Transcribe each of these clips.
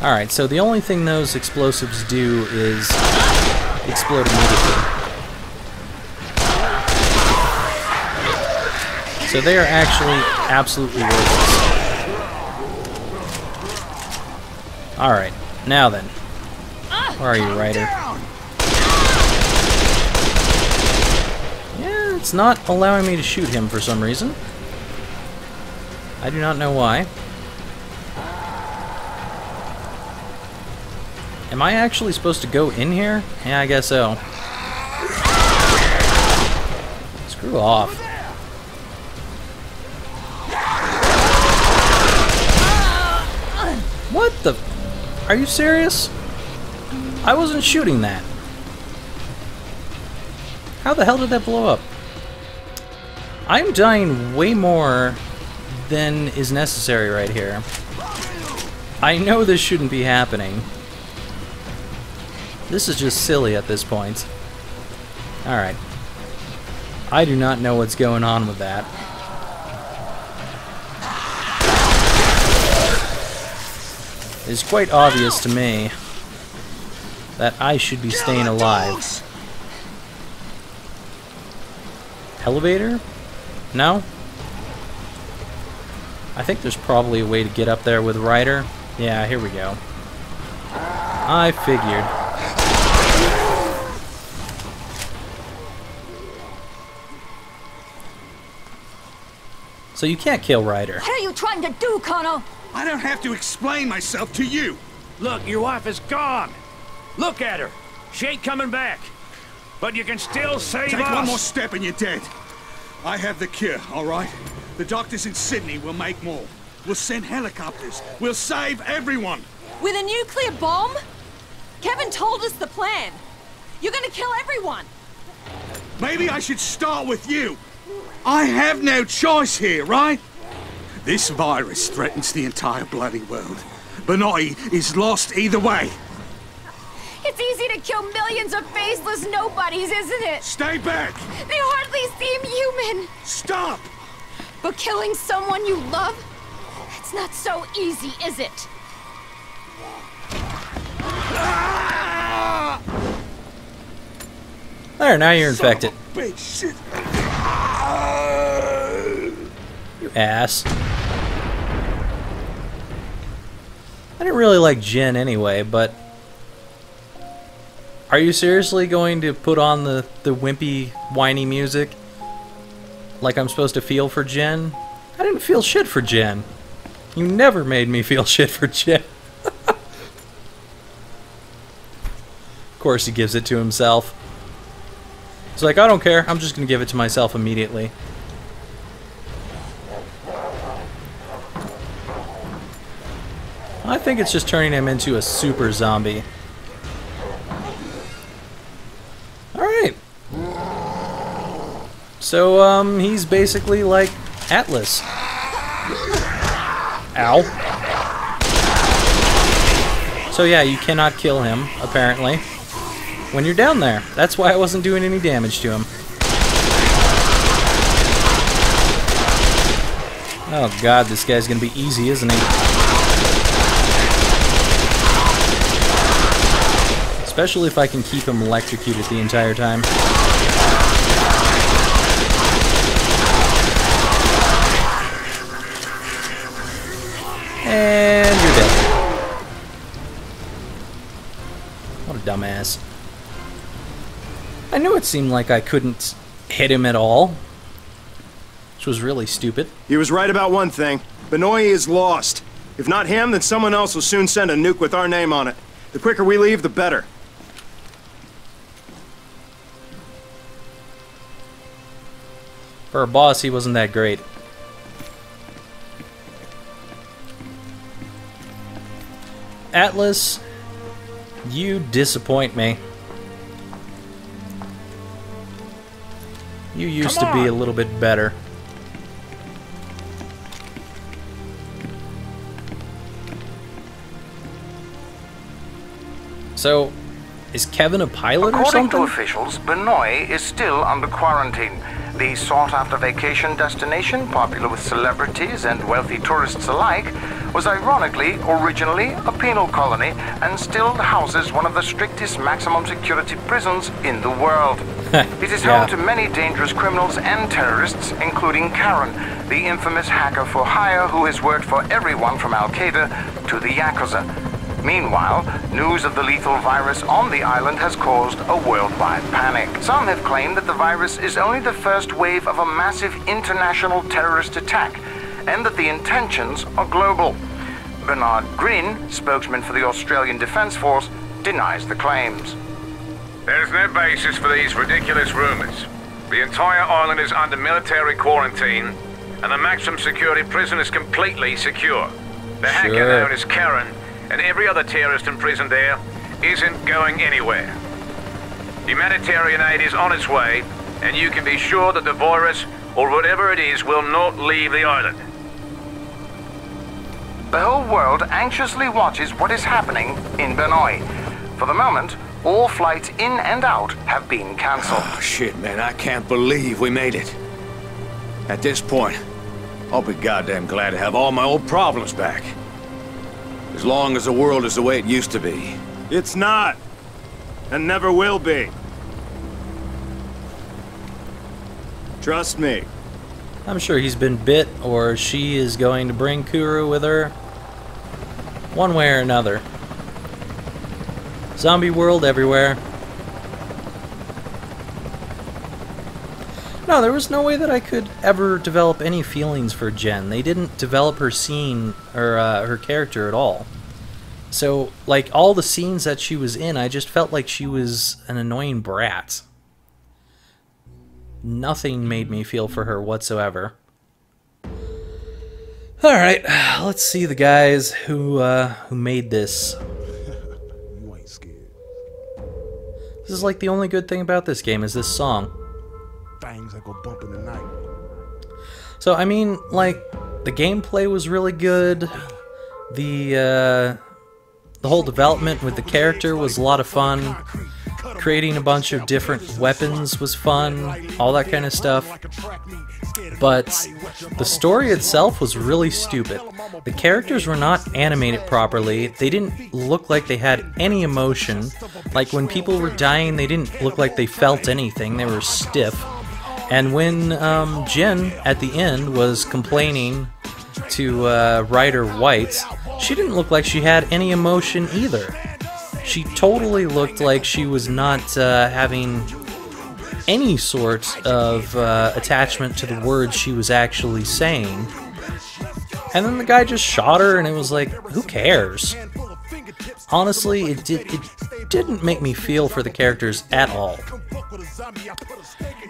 Alright, so the only thing those explosives do is explode immediately. So they are actually absolutely worthless. Alright, now then. Where are you, Ryder? Yeah, it's not allowing me to shoot him for some reason. I do not know why. Am I actually supposed to go in here? Yeah, I guess so. Screw off. What the? Are you serious? I wasn't shooting that. How the hell did that blow up? I'm dying way more than is necessary right here. I know this shouldn't be happening. This is just silly at this point. Alright. I do not know what's going on with that. It's quite obvious to me that I should be staying alive. Elevator? No? I think there's probably a way to get up there with Ryder. Yeah, here we go. I figured. So you can't kill Ryder. What are you trying to do, Connor? I don't have to explain myself to you. Look, your wife is gone. Look at her. She ain't coming back. But you can still save us. Take one more step and you're dead. I have the cure, all right? The doctors in Sydney will make more. We'll send helicopters. We'll save everyone. With a nuclear bomb? Kevin told us the plan. You're gonna kill everyone. Maybe I should start with you. I have no choice here, right? This virus threatens the entire bloody world. Benoit is lost either way. It's easy to kill millions of faceless nobodies, isn't it? Stay back! They hardly seem human. Stop! But killing someone you love? It's not so easy, is it? There, now you're infected. Son of a bitch, shit. You ass. I didn't really like Jen anyway, but... Are you seriously going to put on the wimpy, whiny music? Like I'm supposed to feel for Jen? I didn't feel shit for Jen. You never made me feel shit for Jen. Of course he gives it to himself. He's like, I don't care, I'm just gonna give it to myself immediately. I think it's just turning him into a super zombie. Alright. So, he's basically like Atlas. Ow. So yeah, you cannot kill him, apparently, when you're down there. That's why I wasn't doing any damage to him. Oh god, this guy's gonna be easy, isn't he? Especially if I can keep him electrocuted the entire time. And you're dead. What a dumbass. I knew it seemed like I couldn't hit him at all. Which was really stupid. He was right about one thing. Benoit is lost. If not him, then someone else will soon send a nuke with our name on it. The quicker we leave, the better. For a boss, he wasn't that great. Atlas, you disappoint me. You used to be a little bit better. So, is Kevin a pilot or something? According to officials, Benoit is still under quarantine. The sought-after vacation destination, popular with celebrities and wealthy tourists alike, was ironically originally a penal colony and still houses one of the strictest maximum security prisons in the world. It is home to many dangerous criminals and terrorists, including Karen, the infamous hacker for hire who has worked for everyone from Al-Qaeda to the Yakuza. Meanwhile, news of the lethal virus on the island has caused a worldwide panic. Some have claimed that the virus is only the first wave of a massive international terrorist attack, and that the intentions are global. Bernard Green, spokesman for the Australian Defence Force, denies the claims. There's no basis for these ridiculous rumors. The entire island is under military quarantine, and the maximum security prison is completely secure. The hacker known as Karen and every other terrorist imprisoned there isn't going anywhere. Humanitarian aid is on its way, and you can be sure that the virus, or whatever it is, will not leave the island. The whole world anxiously watches what is happening in Benoit. For the moment, all flights in and out have been cancelled. Oh, shit, man, I can't believe we made it. At this point, I'll be goddamn glad to have all my old problems back. As long as the world is the way it used to be. It's not. And never will be. Trust me. I'm sure he's been bit, or she is going to bring Kuru with her. One way or another. Zombie world everywhere. No, there was no way that I could ever develop any feelings for Jen. They didn't develop her scene, or her character at all. So, like, all the scenes that she was in, I just felt like she was an annoying brat. Nothing made me feel for her whatsoever. Alright, let's see the guys who made this. You ain't scared. This is like the only good thing about this game is this song. Things that go bump in the night. So, I mean, like, the gameplay was really good. The whole development with the character was a lot of fun. Creating a bunch of different weapons was fun. All that kind of stuff. But the story itself was really stupid. The characters were not animated properly. They didn't look like they had any emotion. Like, when people were dying, they didn't look like they felt anything. They were stiff. And when Jen, at the end, was complaining to Ryder White, she didn't look like she had any emotion either. She totally looked like she was not having any sort of attachment to the words she was actually saying. And then the guy just shot her, and it was like, who cares? Honestly, it didn't make me feel for the characters at all.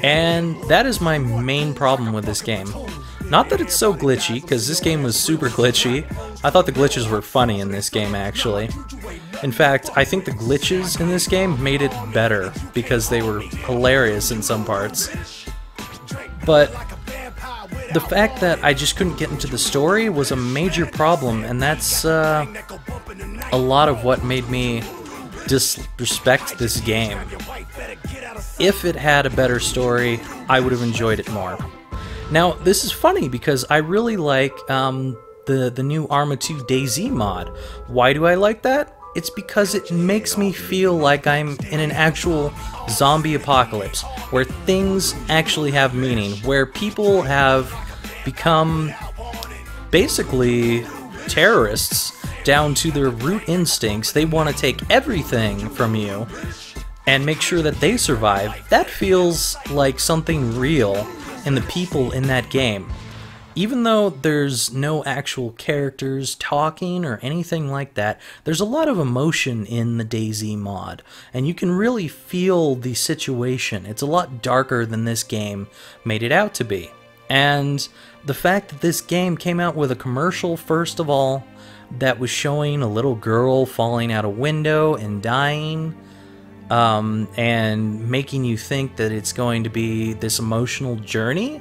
And that is my main problem with this game. Not that it's so glitchy, because this game was super glitchy. I thought the glitches were funny in this game, actually. In fact, I think the glitches in this game made it better, because they were hilarious in some parts. But the fact that I just couldn't get into the story was a major problem, and that's a lot of what made me disrespect this game. If it had a better story, I would have enjoyed it more. Now, this is funny because I really like the new Arma 2 DayZ mod. Why do I like that? It's because it makes me feel like I'm in an actual zombie apocalypse, where things actually have meaning, where people have become basically terrorists down to their root instincts. They want to take everything from you and make sure that they survive. That feels like something real in the people in that game. Even though there's no actual characters talking or anything like that, there's a lot of emotion in the DayZ mod, and you can really feel the situation. It's a lot darker than this game made it out to be. And the fact that this game came out with a commercial, first of all, that was showing a little girl falling out a window and dying, and making you think that it's going to be this emotional journey,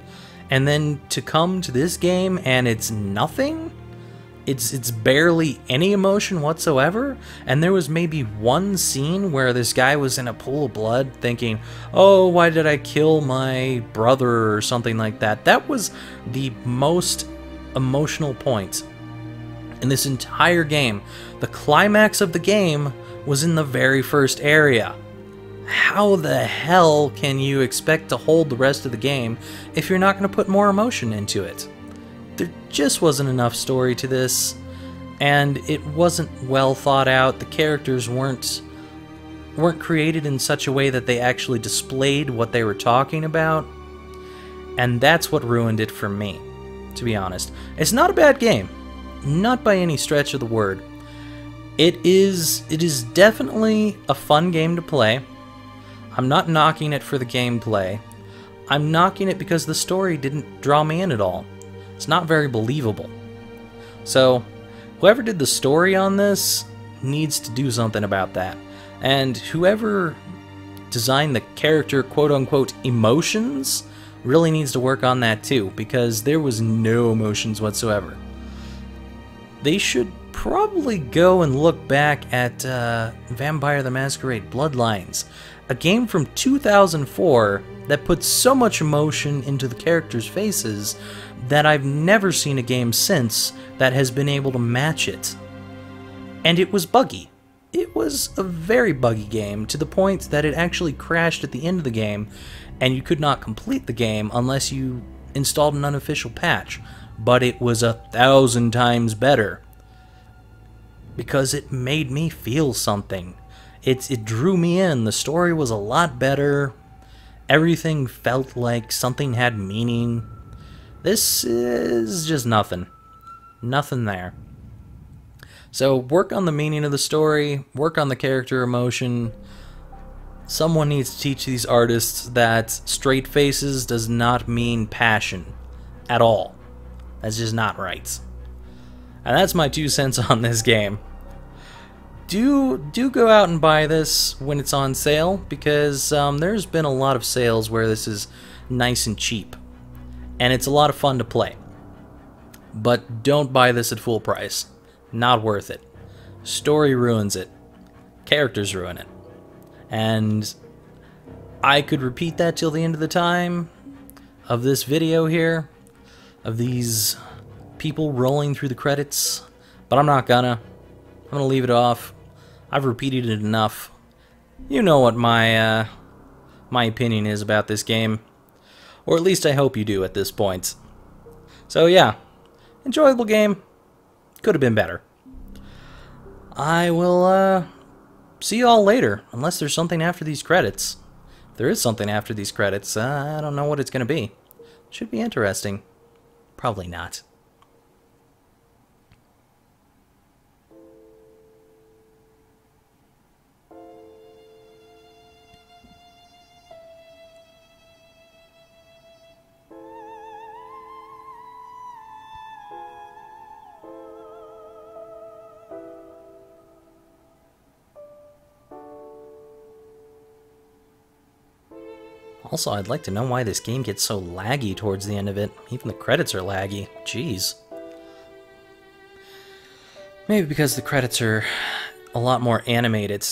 and then to come to this game and it's nothing. It's barely any emotion whatsoever, and there was maybe one scene where this guy was in a pool of blood thinking, oh, why did I kill my brother or something like that. That was the most emotional point In this entire game, the climax of the game was in the very first area. How the hell can you expect to hold the rest of the game if you're not going to put more emotion into it? There just wasn't enough story to this, and it wasn't well thought out. The characters weren't created in such a way that they actually displayed what they were talking about, and that's what ruined it for me, to be honest. It's not a bad game, not by any stretch of the word. It is definitely a fun game to play. I'm not knocking it for the gameplay. I'm knocking it because the story didn't draw me in at all. It's not very believable. So, whoever did the story on this needs to do something about that. And whoever designed the character quote-unquote emotions really needs to work on that too, because there was no emotions whatsoever. They should probably go and look back at Vampire the Masquerade Bloodlines, a game from 2004 that put so much emotion into the characters' faces that I've never seen a game since that has been able to match it. And it was buggy. It was a very buggy game, to the point that it actually crashed at the end of the game, and you could not complete the game unless you installed an unofficial patch. But it was 1,000 times better, because it made me feel something. It drew me in. The story was a lot better. Everything felt like something had meaning. This is just nothing. Nothing there. So work on the meaning of the story, work on the character emotion. Someone needs to teach these artists that straight faces does not mean passion at all. That's just not right. And that's my 2 cents on this game. Do go out and buy this when it's on sale, because there's been a lot of sales where this is nice and cheap. And it's a lot of fun to play. But don't buy this at full price. Not worth it. Story ruins it. Characters ruin it. And I could repeat that till the end of the time of this video here, of these people rolling through the credits, but I'm not gonna. I'm gonna leave it off. I've repeated it enough. You know what my opinion is about this game, or at least I hope you do at this point. So yeah, enjoyable game. Could have been better. I will see you all later, unless there's something after these credits. If there is something after these credits, I don't know what it's gonna be. Should be interesting. Probably not. Also, I'd like to know why this game gets so laggy towards the end of it. Even the credits are laggy. Jeez. Maybe because the credits are a lot more animated.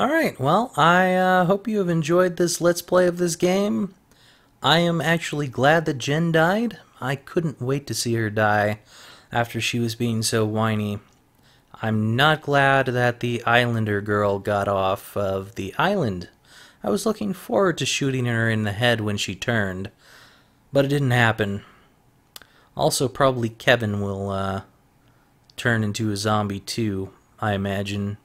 Alright, well, I hope you have enjoyed this Let's Play of this game. I am actually glad that Jen died. I couldn't wait to see her die after she was being so whiny. I'm not glad that the Islander girl got off of the island. I was looking forward to shooting her in the head when she turned, but it didn't happen. Also, probably Kevin will turn into a zombie too, I imagine.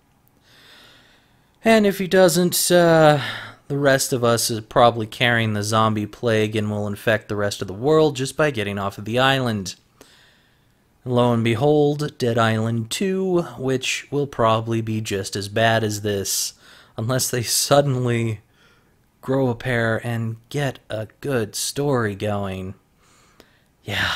And if he doesn't, the rest of us is probably carrying the zombie plague and will infect the rest of the world just by getting off of the island. Lo and behold, Dead Island 2, which will probably be just as bad as this, unless they suddenly grow a pair and get a good story going. Yeah.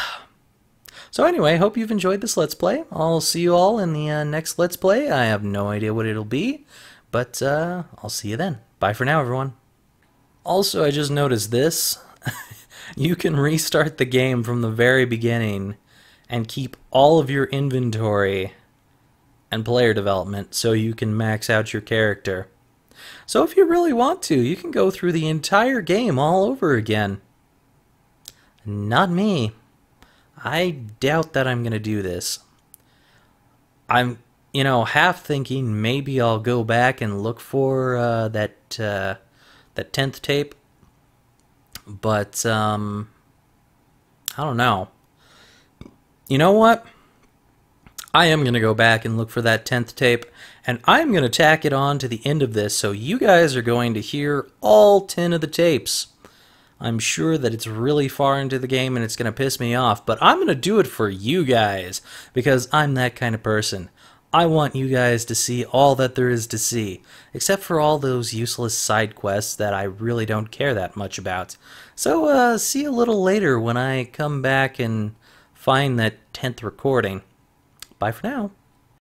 So anyway, hope you've enjoyed this Let's Play. I'll see you all in the next Let's Play. I have no idea what it'll be, but I'll see you then. Bye for now, everyone. Also, I just noticed this. You can restart the game from the very beginning and keep all of your inventory and player development so you can max out your character. So if you really want to, you can go through the entire game all over again. Not me. I doubt that I'm going to do this. I'm, half thinking maybe I'll go back and look for that 10th tape. But, I don't know. You know what? I am going to go back and look for that 10th tape, and I'm going to tack it on to the end of this, so you guys are going to hear all 10 of the tapes. I'm sure that it's really far into the game and it's going to piss me off, but I'm going to do it for you guys, because I'm that kind of person. I want you guys to see all that there is to see, except for all those useless side quests that I really don't care that much about. So, see you a little later when I come back and find that 10th recording. Bye for now.